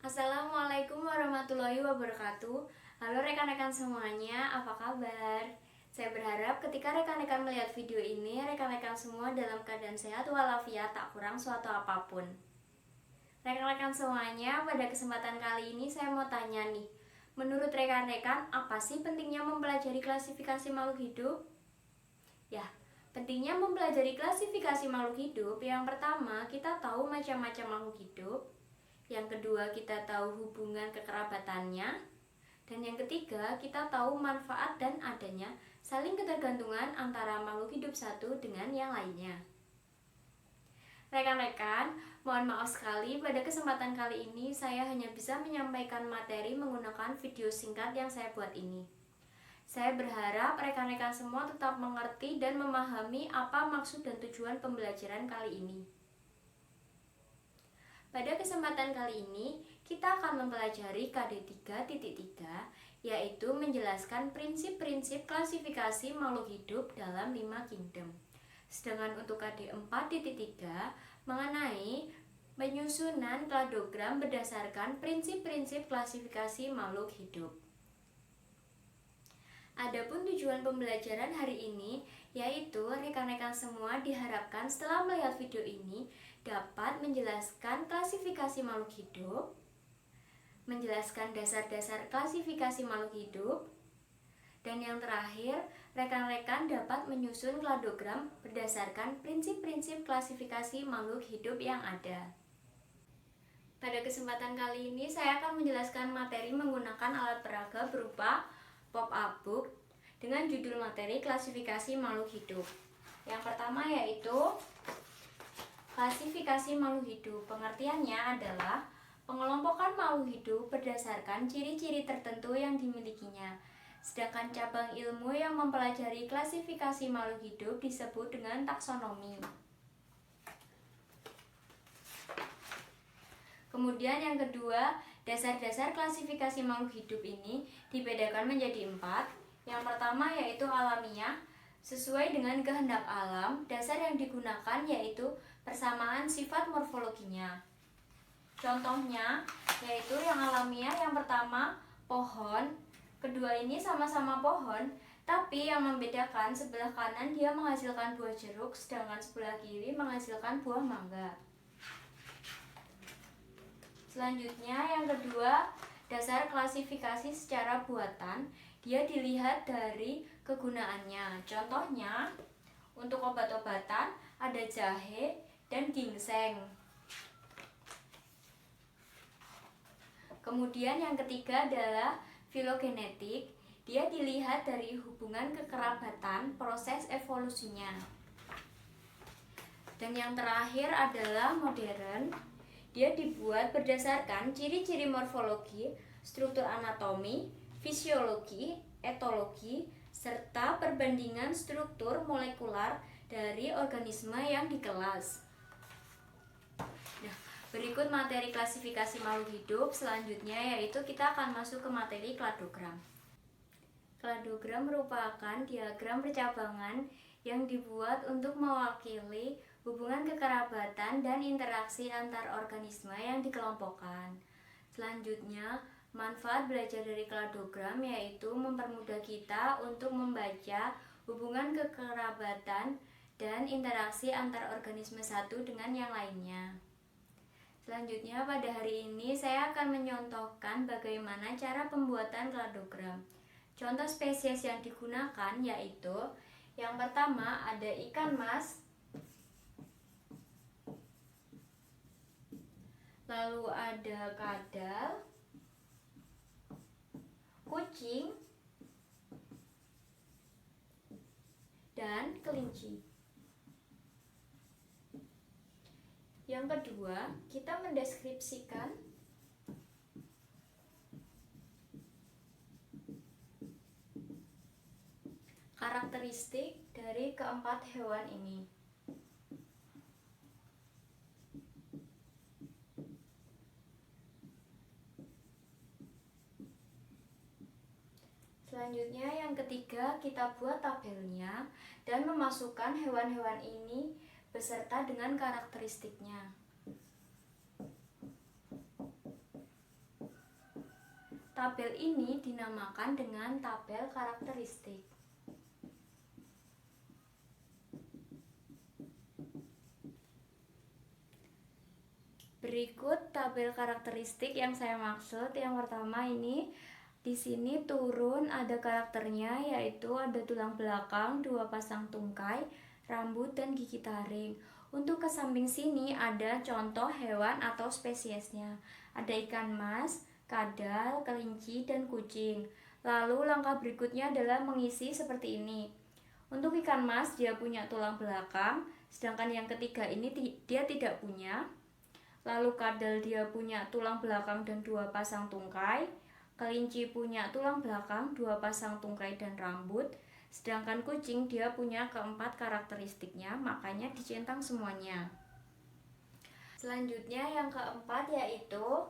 Assalamualaikum warahmatullahi wabarakatuh. Halo rekan-rekan semuanya, apa kabar? Saya berharap ketika rekan-rekan melihat video ini, rekan-rekan semua dalam keadaan sehat walafiat, tak kurang suatu apapun. Rekan-rekan semuanya, pada kesempatan kali ini saya mau tanya nih, menurut rekan-rekan, apa sih pentingnya mempelajari klasifikasi makhluk hidup? Ya, pentingnya mempelajari klasifikasi makhluk hidup, yang pertama kita tahu macam-macam makhluk hidup. Yang kedua, kita tahu hubungan kekerabatannya. Dan yang ketiga, kita tahu manfaat dan adanya saling ketergantungan antara makhluk hidup satu dengan yang lainnya. Rekan-rekan, mohon maaf sekali pada kesempatan kali ini saya hanya bisa menyampaikan materi menggunakan video singkat yang saya buat ini. Saya berharap rekan-rekan semua tetap mengerti dan memahami apa maksud dan tujuan pembelajaran kali ini. Pada kesempatan kali ini, kita akan mempelajari KD 3.3, yaitu menjelaskan prinsip-prinsip klasifikasi makhluk hidup dalam 5 kingdom. Sedangkan untuk KD 4.3 mengenai penyusunan kladogram berdasarkan prinsip-prinsip klasifikasi makhluk hidup. Adapun tujuan pembelajaran hari ini, yaitu rekan-rekan semua diharapkan setelah melihat video ini dapat menjelaskan klasifikasi makhluk hidup, menjelaskan dasar-dasar klasifikasi makhluk hidup, dan yang terakhir, rekan-rekan dapat menyusun kladogram berdasarkan prinsip-prinsip klasifikasi makhluk hidup yang ada. Pada kesempatan kali ini, saya akan menjelaskan materi menggunakan alat peraga berupa pop-up book dengan judul materi klasifikasi makhluk hidup. Yang pertama yaitu klasifikasi makhluk hidup. Pengertiannya adalah pengelompokan makhluk hidup berdasarkan ciri-ciri tertentu yang dimilikinya. Sedangkan cabang ilmu yang mempelajari klasifikasi makhluk hidup disebut dengan taksonomi. Kemudian yang kedua, dasar-dasar klasifikasi makhluk hidup ini dibedakan menjadi 4. Yang pertama yaitu alamiah, sesuai dengan kehendak alam. Dasar yang digunakan yaitu persamaan sifat morfologinya. Contohnya yaitu yang alamiah, yang pertama pohon. Kedua ini sama-sama pohon, tapi yang membedakan sebelah kanan dia menghasilkan buah jeruk, sedangkan sebelah kiri menghasilkan buah mangga. Selanjutnya yang kedua, dasar klasifikasi secara buatan. Dia dilihat dari kegunaannya. Contohnya, untuk obat-obatan ada jahe dan ginseng. Kemudian yang ketiga adalah filogenetik. Dia dilihat dari hubungan kekerabatan proses evolusinya. Dan yang terakhir adalah modern. Dia dibuat berdasarkan ciri-ciri morfologi, struktur anatomi, fisiologi, etologi, serta perbandingan struktur molekular dari organisme yang dikelas. Nah, berikut materi klasifikasi makhluk hidup. Selanjutnya yaitu kita akan masuk ke materi kladogram. Kladogram merupakan diagram percabangan yang dibuat untuk mewakili hubungan kekerabatan dan interaksi antar organisme yang dikelompokkan. Selanjutnya, manfaat belajar dari kladogram yaitu mempermudah kita untuk membaca hubungan kekerabatan dan interaksi antar organisme satu dengan yang lainnya. Selanjutnya, pada hari ini saya akan menyontohkan bagaimana cara pembuatan kladogram. Contoh spesies yang digunakan yaitu yang pertama ada ikan mas, lalu ada kadal, kucing, dan kelinci. Yang kedua, kita mendeskripsikan karakteristik dari keempat hewan ini. Selanjutnya yang ketiga, kita buat tabelnya dan memasukkan hewan-hewan ini beserta dengan karakteristiknya. Tabel ini dinamakan dengan tabel karakteristik. Berikut tabel karakteristik yang saya maksud. Yang pertama ini di sini turun ada karakternya, yaitu ada tulang belakang, 2 pasang tungkai, rambut dan gigi taring. Untuk ke samping sini ada contoh hewan atau spesiesnya. Ada ikan mas, kadal, kelinci dan kucing. Lalu langkah berikutnya adalah mengisi seperti ini. Untuk ikan mas dia punya tulang belakang, sedangkan yang ketiga ini dia tidak punya. Lalu kadal dia punya tulang belakang dan 2 pasang tungkai. Kelinci punya tulang belakang, 2 pasang tungkai dan rambut. Sedangkan kucing dia punya keempat karakteristiknya, makanya dicentang semuanya. Selanjutnya yang keempat yaitu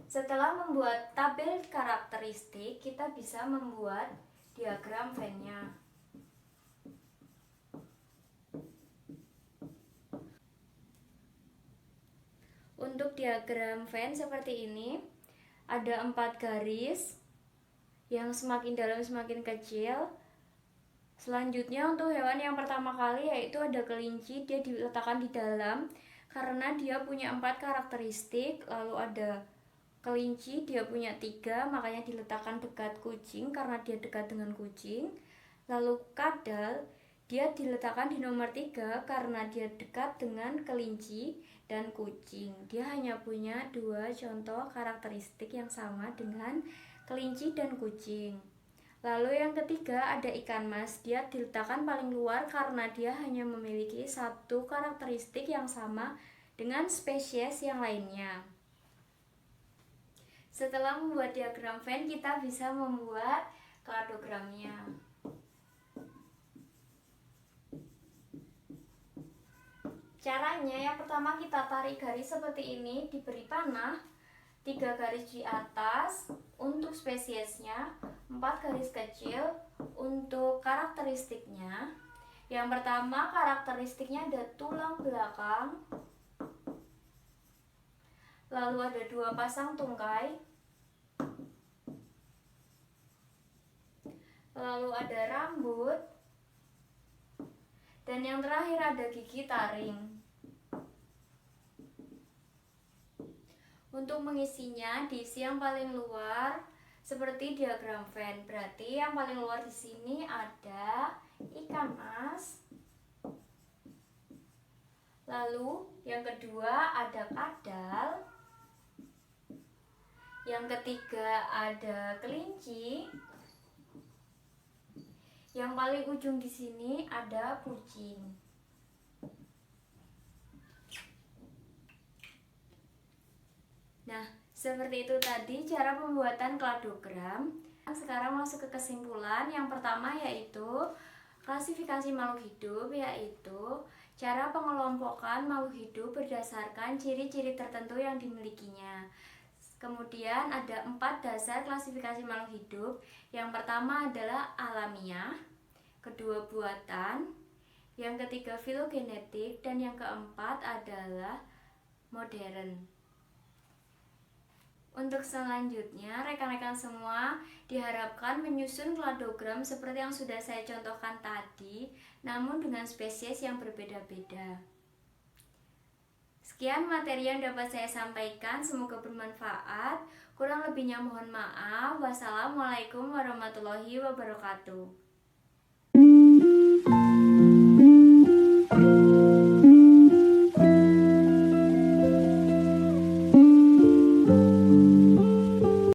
setelah membuat tabel karakteristik, kita bisa membuat diagram Venn-nya. Untuk diagram Venn seperti ini, ada 4 garis yang semakin dalam semakin kecil. Selanjutnya untuk hewan yang pertama kali yaitu ada kelinci, dia diletakkan di dalam karena dia punya 4 karakteristik. Lalu ada kelinci, dia punya 3, makanya diletakkan dekat kucing karena dia dekat dengan kucing. Lalu kadal, dia diletakkan di nomor 3 karena dia dekat dengan kelinci dan kucing. Dia hanya punya 2 contoh karakteristik yang sama dengan kelinci dan kucing. Lalu yang ketiga ada ikan mas, dia diletakkan paling luar karena dia hanya memiliki 1 karakteristik yang sama dengan spesies yang lainnya. Setelah membuat diagram Venn, kita bisa membuat kladogramnya. Caranya yang pertama kita tarik garis seperti ini, diberi panah, 3 garis di atas untuk spesiesnya, 4 garis kecil untuk karakteristiknya. Yang pertama karakteristiknya ada tulang belakang, lalu ada 2 pasang tungkai, lalu ada rambut, dan yang terakhir ada gigi taring. Untuk mengisinya diisi yang paling luar seperti diagram Venn. Berarti yang paling luar di sini ada ikan mas. Lalu yang kedua ada kadal. Yang ketiga ada kelinci. Yang paling ujung di sini ada kucing. Nah, seperti itu tadi cara pembuatan kladogram. Sekarang masuk ke kesimpulan. Yang pertama yaitu klasifikasi makhluk hidup, yaitu cara pengelompokan makhluk hidup berdasarkan ciri-ciri tertentu yang dimilikinya. Kemudian ada 4 dasar klasifikasi makhluk hidup. Yang pertama adalah alamiah, kedua buatan, yang ketiga filogenetik, dan yang keempat adalah modern. Untuk selanjutnya, rekan-rekan semua diharapkan menyusun kladogram seperti yang sudah saya contohkan tadi, namun dengan spesies yang berbeda-beda. Sekian materi yang dapat saya sampaikan, semoga bermanfaat. Kurang lebihnya mohon maaf. Wassalamualaikum warahmatullahi wabarakatuh.